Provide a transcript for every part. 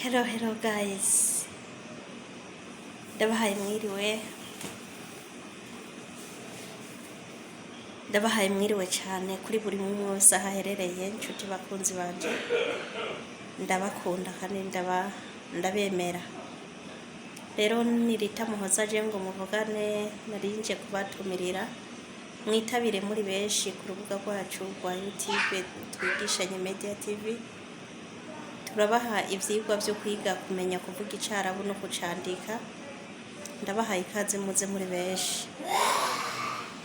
Hello guys, ndabahaye mwiriwe cyane kuri buri umwe wese aho aherereye. Inshuti bakunzi banje, ndabakunda kandi ndabemera. Rero nirita muhoza je ngo muvugane, narinje kubatumirira mwitabire muri benshi ku rubuga rwacu rwa YouTube Twigishanye Media TV. Turabaha ivyigwa byo kwiga kumenya kuvuga icarabu no kucandika. Ndabahaye ikaze muze muri benshi.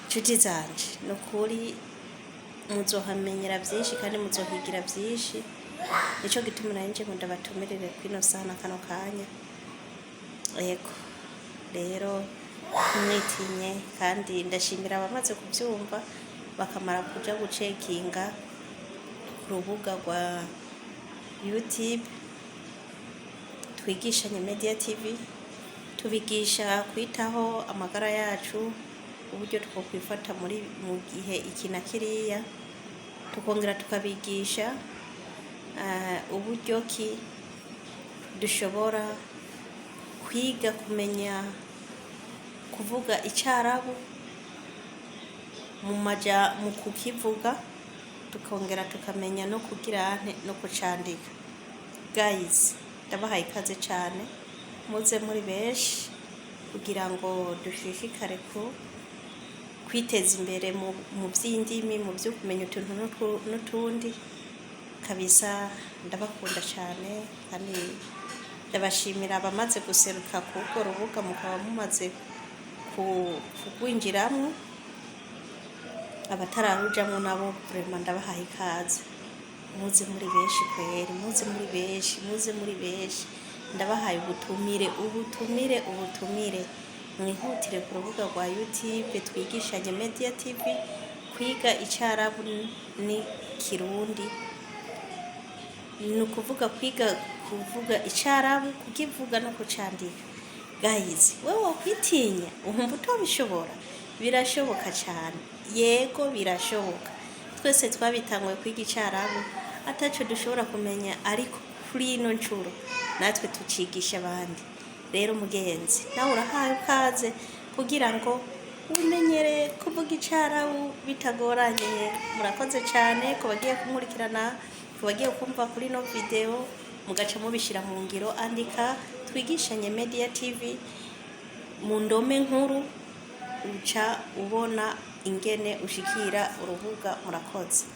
Nshuti zanje, nukuri muzohamenyera byinshi kandi muzohigira byinshi. Nico gituma nanje ngo ndabatumirire kwino sana kano kanya. Yego rero mwitinye, kandi ndashimira abamaze kubyumva bakamara kuja gucekinga ku rubuga rwa YouTube Twigishanye Media TV. Tubigisha kwitaho amagara yacu, uburyo twokwifata mu gihe iki na kiriya, tukongera tukabigisha uburyo ki dushobora kwiga kumenya kuvuga icarabu mu kukivuga, tukongera tukamenya no kugira no kucandika. Guys, ndabahaye ikaze cyane muze muri benshi kugira ngo dushishikare kwiteza imbere mu by'indimi, mu byo kumenya utuntu n'utundi. Kabisa ndabakunda cyane kandi ndabashimira abamaze guseruka kuko rubuga mukaba mumaze kugwinjiramo. Abatararujamo nabo vraiment ndabahaye ikaze muze muri benshi kweri, muze muri benshi. Ndabahaye ubutumire mwihutire ku rubuga rwa YouTube Twigishanye Media TV kwiga icarabu ni Kirundi. Ni ukuvuga kwiga kuvuga icarabu, kukivuga no kucandika. Guys, wewe wakwitinya uhumva utobishobora? Birashoboka cyane, yego birashoboka. Twese twabitangwe kwiga icarabu ataco dushobora kumenya, ariko kuri ino ncuro natwe tucigisha abandi. Rero mugenzi, nawe urahaye ukaze kugira ngo umenyere kuvuga icarabu bitagoranye. Murakoze cyane ko bagiye kumurikirana, ko bagiye kumva kuri no video mugaca mubishira mu ngiro. Andika Twigishanye Media TV mu ndome nkuru, uca ubona ingene ushikira urubuga. Murakoze.